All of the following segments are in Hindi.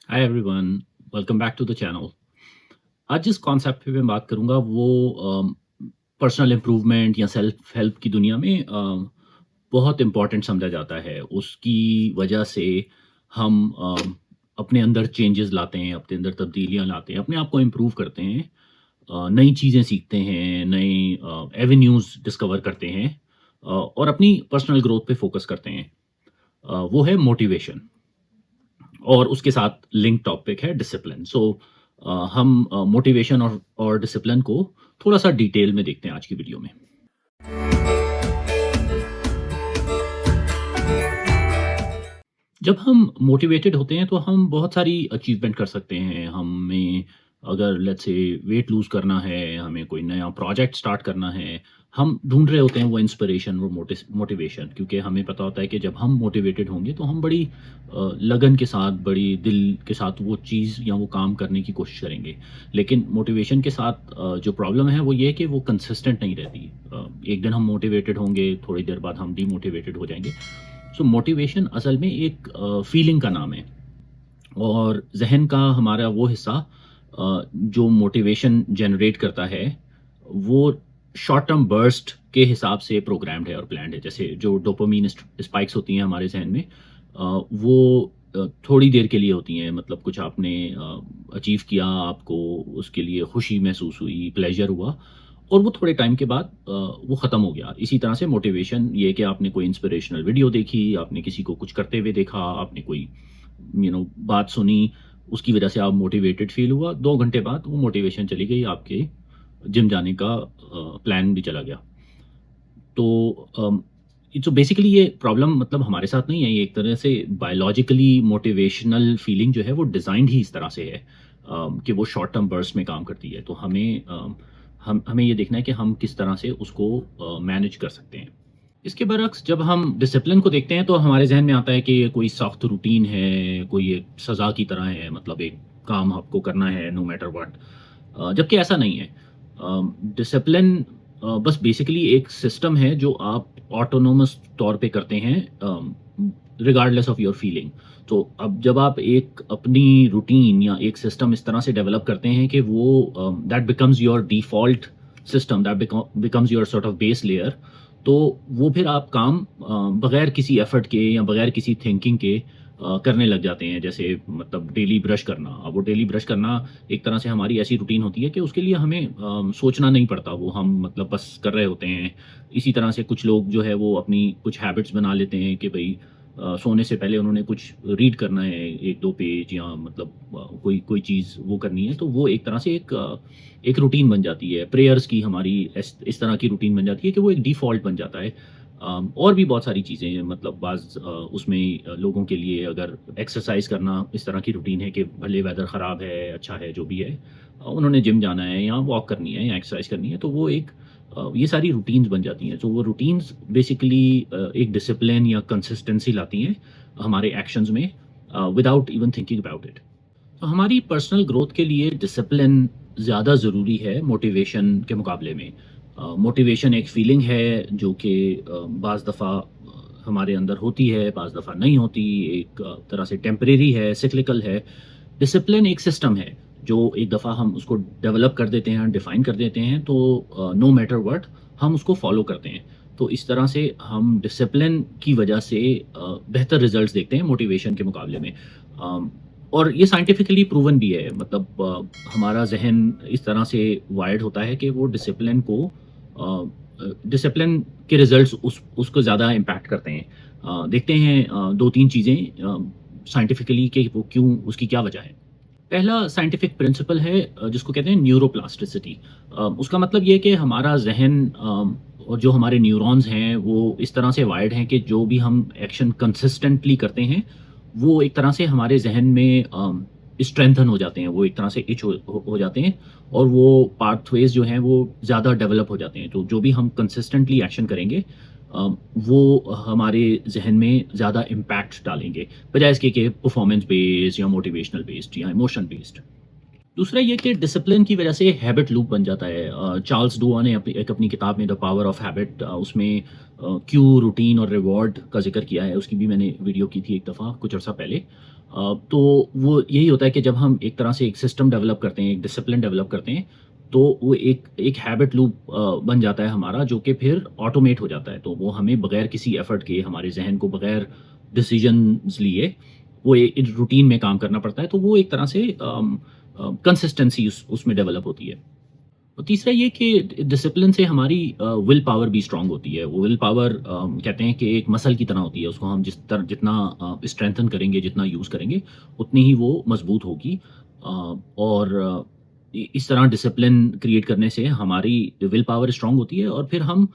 Hi everyone, welcome back to the channel. आज जिस कॉन्सेप्ट पे मैं बात करूँगा वो पर्सनल इम्प्रूवमेंट या सेल्फ हेल्प की दुनिया में बहुत इम्पोर्टेंट समझा जाता है। उसकी वजह से हम अपने अंदर चेंजेस लाते हैं, अपने अंदर तब्दीलियाँ लाते हैं, अपने आप को इम्प्रूव करते हैं, नई चीज़ें सीखते हैं, नए एवेन्यूज़ डिस्कवर करते हैं और अपनी पर्सनल ग्रोथ पे फोकस करते हैं। वो है मोटिवेशन। और उसके साथ लिंक टॉपिक है डिसिप्लिन। हम मोटिवेशन और डिसिप्लिन को थोड़ा-सा डिटेल में देखते हैं आज की वीडियो में। जब हम मोटिवेटेड होते हैं तो हम बहुत सारी अचीवमेंट कर सकते हैं। हमें अगर लेट्स से वेट लूज़ करना है, हमें कोई नया प्रोजेक्ट स्टार्ट करना है, हम ढूँढ रहे होते हैं वो इंस्पिरेशन, वो मोटिवेशन, क्योंकि हमें पता होता है कि जब हम मोटिवेटेड होंगे तो हम बड़ी लगन के साथ, बड़ी दिल के साथ वो चीज़ या वो काम करने की कोशिश करेंगे। लेकिन मोटिवेशन के साथ जो प्रॉब्लम है वो ये है कि वो कंसिस्टेंट नहीं रहती। एक दिन हम मोटिवेटेड होंगे, थोड़ी देर बाद हम डीमोटिवेटेड हो जाएँगे। सो मोटिवेशन असल में एक फीलिंग का नाम है और ज़हन का हमारा वो हिस्सा जो मोटिवेशन जनरेट करता है, वो शॉर्ट टर्म बर्स्ट के हिसाब से प्रोग्राम्ड है और प्लान्ड है। जैसे जो डोपामाइन स्पाइक्स होती हैं हमारे ज़हन में, वो थोड़ी देर के लिए होती हैं। मतलब कुछ आपने अचीव किया, आपको उसके लिए खुशी महसूस हुई, प्लेज़र हुआ और वो थोड़े टाइम के बाद वो ख़त्म हो गया। इसी तरह से मोटिवेशन ये है कि आपने कोई इंस्पिरेशनल वीडियो देखी, आपने किसी को कुछ करते हुए देखा, आपने कोई बात सुनी, उसकी वजह से आप मोटिवेटेड फ़ील हुआ, 2 घंटे बाद वो मोटिवेशन चली गई, आपके जिम जाने का प्लान भी चला गया। तो जो बेसिकली ये प्रॉब्लम मतलब हमारे साथ नहीं है, ये एक तरह से बायोलॉजिकली मोटिवेशनल फीलिंग जो है वो डिज़ाइन्ड ही इस तरह से है कि वो शॉर्ट टर्म बर्स्ट में काम करती है। तो हमें ये देखना है कि हम किस तरह से उसको मैनेज कर सकते हैं। इसके बरअक्स जब हम डिसिप्लिन को देखते हैं तो हमारे ज़हन में आता है कि ये कोई सख्त रूटीन है, कोई एक सज़ा की तरह है, मतलब एक काम आपको करना है नो मैटर व्हाट। जबकि ऐसा नहीं है। डिसिप्लिन बस बेसिकली एक सिस्टम है जो आप ऑटोनोमस तौर पे करते हैं रिगार्डलेस ऑफ योर फीलिंग। तो अब जब आप एक अपनी रूटीन या एक सिस्टम इस तरह से डेवलप करते हैं कि वो that becomes your default system, that becomes your sort of base layer, तो वो फिर आप काम बगैर किसी एफर्ट के या बगैर किसी थिंकिंग के करने लग जाते हैं। जैसे मतलब डेली ब्रश करना। अब वो डेली ब्रश करना एक तरह से हमारी ऐसी रूटीन होती है कि उसके लिए हमें सोचना नहीं पड़ता, वो हम मतलब बस कर रहे होते हैं। इसी तरह से कुछ लोग जो है वो अपनी कुछ हैबिट्स बना लेते हैं कि भई सोने से पहले उन्होंने कुछ रीड करना है, 1-2 पेज या मतलब कोई कोई चीज़ वो करनी है, तो वो एक तरह से एक रूटीन बन जाती है। प्रेयर्स की हमारी इस तरह की रूटीन बन जाती है कि वो एक डिफ़ॉल्ट बन जाता है। और भी बहुत सारी चीज़ें हैं, मतलब उसमें लोगों के लिए अगर एक्सरसाइज़ करना इस तरह की रूटीन है कि भले वेदर ख़राब है, अच्छा है, जो भी है, उन्होंने जिम जाना है या वॉक करनी है या एक्सरसाइज़ करनी है, तो वो ये सारी रूटीन्स बन जाती हैं। तो वो रूटीन्स बेसिकली एक डिसिप्लिन या कंसिस्टेंसी लाती हैं हमारे एक्शंस में without even thinking about it. तो हमारी पर्सनल ग्रोथ के लिए डिसिप्लिन ज़्यादा ज़रूरी है मोटिवेशन के मुकाबले में। मोटिवेशन एक फीलिंग है जो कि बाज़ दफ़ा हमारे अंदर होती है, बाज़ दफ़ा नहीं होती, एक तरह से टेम्परेरी है, सिक्लिकल है। डिसिप्लिन एक सिस्टम है जो एक दफ़ा हम उसको डेवलप कर देते हैं, डिफ़ाइन कर देते हैं, तो नो मैटर व्हाट हम उसको फ़ॉलो करते हैं। तो इस तरह से हम डिसिप्लिन की वजह से बेहतर रिज़ल्ट्स देखते हैं मोटिवेशन के मुकाबले में। अम, और ये साइंटिफिकली प्रूवन भी है। मतलब हमारा ज़हन इस तरह से वायर्ड होता है कि वो डिसिप्लिन के रिज़ल्ट्स उसको ज़्यादा इम्पैक्ट करते हैं। देखते हैं 2-3 चीज़ें साइंटिफिकली कि वो क्यों, उसकी क्या वजह है। पहला साइंटिफिक प्रिंसिपल है जिसको कहते हैं न्यूरोप्लास्टिसिटी। उसका मतलब ये है कि हमारा ज़हन और जो हमारे न्यूरॉन्स हैं वो इस तरह से वायर्ड हैं कि जो भी हम एक्शन कंसिस्टेंटली करते हैं, वो एक तरह से हमारे ज़हन में स्ट्रेंथन हो जाते हैं, वो एक तरह से इच हो जाते हैं और वो पाथवेज़ जो हैं वो ज़्यादा डेवलप हो जाते हैं। तो जो भी हम कंसिस्टेंटली एक्शन करेंगे वो हमारे ज़हन में ज़्यादा इम्पैक्ट डालेंगे, बजाय इसके कि परफॉर्मेंस बेस्ड या मोटिवेशनल बेस्ड या इमोशन बेस्ड। दूसरा ये कि डिसिप्लिन की वजह से हैबिट लूप बन जाता है। चार्ल्स डुआ ने अपनी किताब में द पावर ऑफ हैबिट उसमें क्यू, रूटीन और रिवॉर्ड का ज़िक्र किया है। उसकी भी मैंने वीडियो की थी एक दफ़ा कुछ अर्सा पहले। तो वो यही होता है कि जब हम एक तरह से एक सिस्टम डेवलप करते हैं, एक डिसिप्लिन डेवलप करते हैं, तो वो एक एक हैबिट लूप बन जाता है हमारा, जो कि फिर ऑटोमेट हो जाता है। तो वो हमें बगैर किसी एफर्ट के, हमारे ज़हन को बगैर डिसीजंस लिए, वो एक रूटीन में काम करना पड़ता है। तो वो एक तरह से कंसिस्टेंसी उसमें डेवलप होती है। और तीसरा ये कि डिसिप्लिन से हमारी विल पावर भी स्ट्रांग होती है। वो विल पावर कहते हैं कि एक मसल की तरह होती है। उसको हम जितना स्ट्रेंथन करेंगे, जितना यूज़ करेंगे, उतनी ही वो मजबूत होगी। और इस तरह डिसिप्लिन क्रिएट करने से हमारी विल पावर स्ट्रांग होती है, और फिर हम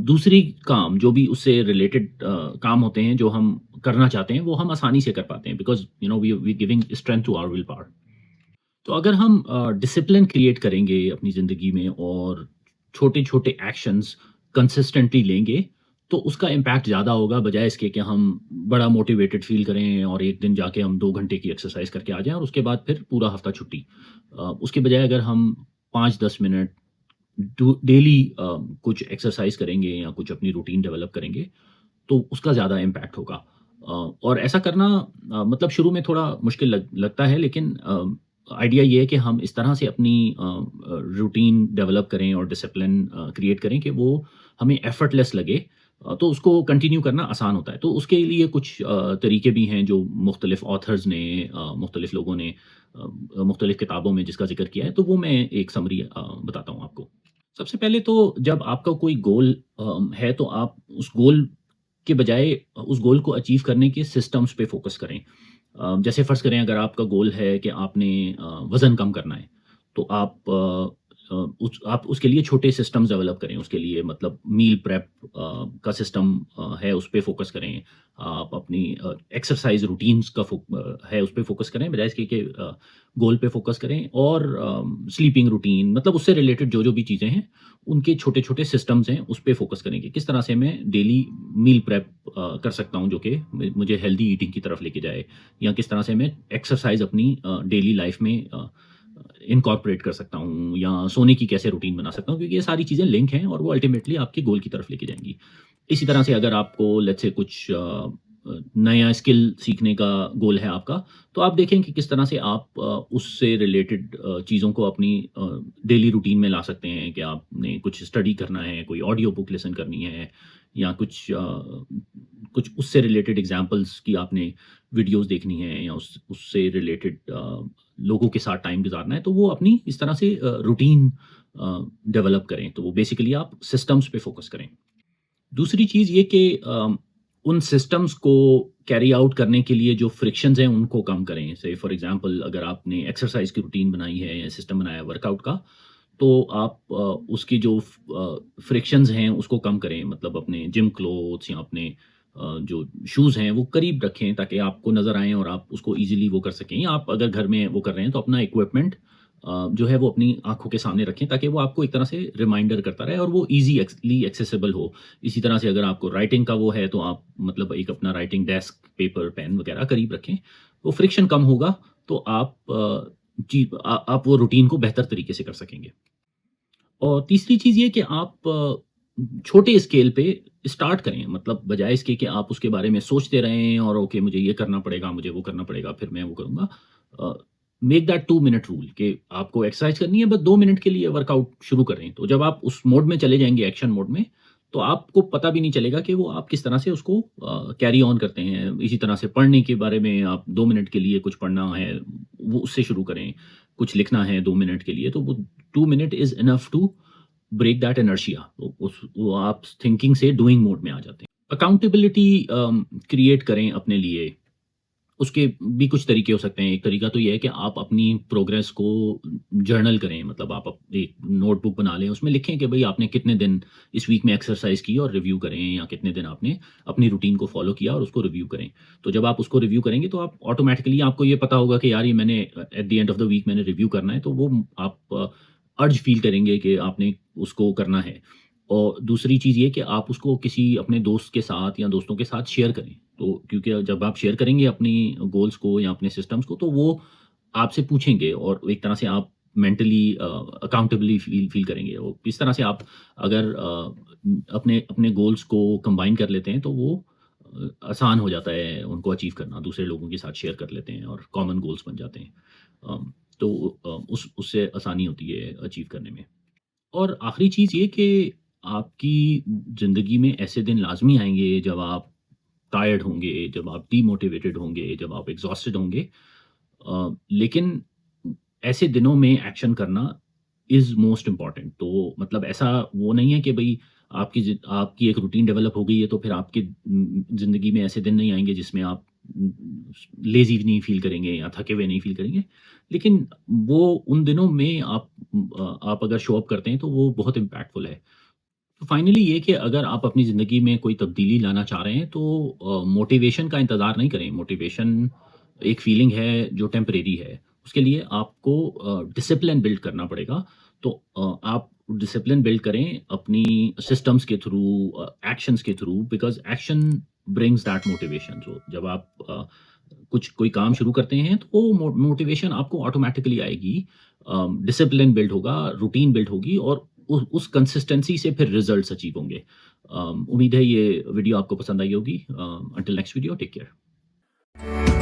दूसरी काम जो भी उससे रिलेटेड काम होते हैं, जो हम करना चाहते हैं, वो हम आसानी से कर पाते हैं, because we giving strength to our will power. तो अगर हम डिसिप्लिन क्रिएट करेंगे अपनी ज़िंदगी में, और छोटे-छोटे एक्शंस कंसिस्टेंटली लेंगे, तो उसका इम्पैक्ट ज़्यादा होगा, बजाय इसके कि हम बड़ा मोटिवेटेड फ़ील करें और एक दिन जाके हम 2 घंटे की एक्सरसाइज़ करके आ जाएँ और उसके बाद फिर पूरा हफ़्ता छुट्टी। उसके बजाय अगर हम 5-10 मिनट डेली कुछ एक्सरसाइज़ करेंगे या कुछ अपनी रूटीन डेवलप करेंगे, तो उसका ज़्यादा इम्पैक्ट होगा। और ऐसा करना मतलब शुरू में थोड़ा मुश्किल लगता है, लेकिन आइडिया ये है कि हम इस तरह से अपनी रूटीन डेवलप करें और डिसिप्लिन क्रिएट करें कि वो हमें एफर्टलेस लगे। तो उसको कंटिन्यू करना आसान होता है। तो उसके लिए कुछ तरीके भी हैं जो मुख्तलिफ ऑथर्स ने, मुख्तलिफ लोगों ने मुख्तलिफ किताबों में जिसका ज़िक्र किया है, तो वो मैं एक समरी बताता हूँ आपको। सबसे पहले तो जब आपका कोई गोल है, तो आप उस गोल के बजाय उस गोल को अचीव करने के सिस्टम्स पे फ़ोकस करें। जैसे फ़र्ज़ करें, अगर आपका गोल है कि आपने वज़न कम करना है, तो आप उसके लिए छोटे सिस्टम्स डेवलप करें। उसके लिए मतलब मील प्रेप का सिस्टम है, उस पे फ़ोकस करें। आप अपनी एक्सरसाइज़ रूटीन्स है, उस पे फ़ोकस करें, बजाय इसके कि गोल पे फ़ोकस करें। और स्लीपिंग रूटीन, मतलब उससे रिलेटेड जो-जो भी चीज़ें हैं, उनके छोटे-छोटे सिस्टम्स हैं, उस पे फ़ोकस करें कि किस तरह से मैं डेली मील प्रेप कर सकता हूँ, जो कि मुझे हेल्दी ईटिंग की तरफ लेके जाए, या किस तरह से मैं एक्सरसाइज़ अपनी डेली लाइफ़ में इनकॉर्पोरेट कर सकता हूँ, या सोने की कैसे रूटीन बना सकता हूँ, क्योंकि ये सारी चीज़ें लिंक हैं और वो अल्टीमेटली आपके गोल की तरफ लेके जाएँगी। इसी तरह से अगर आपको लेट्स से कुछ नया स्किल सीखने का गोल है आपका, तो आप देखें कि किस तरह से आप उससे रिलेटेड चीज़ों को अपनी डेली रूटीन में ला सकते हैं। कि आपने कुछ स्टडी करना है, कोई ऑडियो बुक लिसन करनी है, या कुछ उससे रिलेटेड एग्ज़ाम्पल्स की आपने वीडियोज़ देखनी है, या उससे रिलेटेड लोगों के साथ टाइम गुज़ारना है, तो वो अपनी इस तरह से रूटीन डेवलप करें। तो वो बेसिकली आप सिस्टम्स पे फ़ोकस करें। दूसरी चीज़ ये कि उन सिस्टम्स को कैरी आउट करने के लिए जो फ्रिक्शंस हैं, उनको कम करें। से फॉर एग्ज़ाम्पल, अगर आपने एक्सरसाइज़ की रूटीन बनाई है या सिस्टम बनाया है वर्कआउट का, तो आप उसकी जो फ्रिक्शंस हैं, उसको कम करें। मतलब अपने जिम क्लोथ्स या अपने जो शूज़ हैं, वो करीब रखें, ताकि आपको नज़र आएँ और आप उसको ईज़िली वो कर सकें। या आप अगर घर में वो कर रहे हैं, तो अपना इक्विपमेंट जो है वो अपनी आँखों के सामने रखें, ताकि वो आपको एक तरह से रिमाइंडर करता रहे और वो ईज़ी एक्सेसिबल हो। इसी तरह से अगर आपको राइटिंग का वो है, तो आप मतलब एक अपना राइटिंग डेस्क, पेपर, पेन वगैरह करीब रखें। वो फ्रिक्शन कम होगा, तो आप वो रूटीन को बेहतर तरीके से कर सकेंगे। और तीसरी चीज़ ये कि आप छोटे स्केल पे स्टार्ट करें। मतलब बजाय इसके कि आप उसके बारे में सोचते रहें और ओके मुझे ये करना पड़ेगा, मुझे वो करना पड़ेगा, फिर मैं वो करूँगा। अ, मेक दैट 2 मिनट रूल कि आपको एक्सरसाइज करनी है, बस 2 मिनट के लिए वर्कआउट शुरू करें। तो जब आप उस मोड में चले जाएँगे, एक्शन मोड में, तो आपको पता भी नहीं चलेगा कि वो आप किस तरह से उसको कैरी ऑन करते हैं। इसी तरह से पढ़ने के बारे में, आप 2 मिनट के लिए कुछ पढ़ना है, वो उससे शुरू करें। कुछ लिखना है 2 मिनट के लिए, तो वो 2 minute is enough to break that inertia. तो वो आप थिंकिंग से डूइंग मोड में आ जाते हैं। अकाउंटेबिलिटी क्रिएट करें अपने लिए। उसके भी कुछ तरीके हो सकते हैं। एक तरीका तो ये है कि आप अपनी प्रोग्रेस को जर्नल करें। मतलब आप एक नोटबुक बना लें, उसमें लिखें कि भई आपने कितने दिन इस वीक में एक्सरसाइज़ की, और रिव्यू करें, या कितने दिन आपने अपनी रूटीन को फ़ॉलो किया और उसको रिव्यू करें। तो जब आप उसको रिव्यू करेंगे, तो आप ऑटोमैटिकली आपको ये पता होगा कि यार ये मैंने at the end of the week मैंने रिव्यू करना है, तो वो आप अर्ज फ़ील करेंगे कि आपने उसको करना है। और दूसरी चीज़ ये कि आप उसको किसी अपने दोस्त के साथ या दोस्तों के साथ शेयर करें। तो क्योंकि जब आप शेयर करेंगे अपनी गोल्स को या अपने सिस्टम्स को, तो वो आपसे पूछेंगे और एक तरह से आप मेंटली अकाउंटेबली फ़ील करेंगे। और इस तरह से आप अगर अपने अपने गोल्स को कंबाइन कर लेते हैं, तो वो आसान हो जाता है उनको अचीव करना, दूसरे लोगों के साथ शेयर कर लेते हैं और कॉमन गोल्स बन जाते हैं। तो उस उससे आसानी होती है अचीव करने में। और आखिरी चीज़ ये कि आपकी ज़िंदगी में ऐसे दिन लाज़मी आएँगे जब आप टायर्ड होंगे, जब आप डीमोटिवेटेड होंगे, जब आप एग्ज़ॉस्टेड होंगे। लेकिन ऐसे दिनों में एक्शन करना इज़ मोस्ट इम्पोर्टेंट। तो मतलब ऐसा वो नहीं है कि भई आपकी एक रूटीन डेवलप हो गई है तो फिर आपकी ज़िंदगी में ऐसे दिन नहीं आएँगे जिसमें आप लेज़ी नहीं फ़ील करेंगे या थके हुए नहीं फ़ील करेंगे। लेकिन वो उन दिनों में आप अगर शो अप करते हैं तो वो बहुत इम्पैक्टफुल है। तो फाइनली ये कि अगर आप अपनी ज़िंदगी में कोई तब्दीली लाना चाह रहे हैं तो मोटिवेशन का इंतज़ार नहीं करें। मोटिवेशन एक फीलिंग है जो टेम्परेरी है। उसके लिए आपको डिसिप्लिन बिल्ड करना पड़ेगा। तो आप डिसिप्लिन बिल्ड करें अपनी सिस्टम्स के थ्रू, एक्शंस के थ्रू, because action brings that motivation. So जब आप कोई काम शुरू करते हैं तो वो मोटिवेशन आपको ऑटोमैटिकली आएगी। डिसिप्लिन बिल्ड होगा, रूटीन बिल्ड होगी और उस कंसिस्टेंसी से फिर रिजल्ट्स अचीव होंगे। उम्मीद है ये वीडियो आपको पसंद आई होगी। Until next video, take care.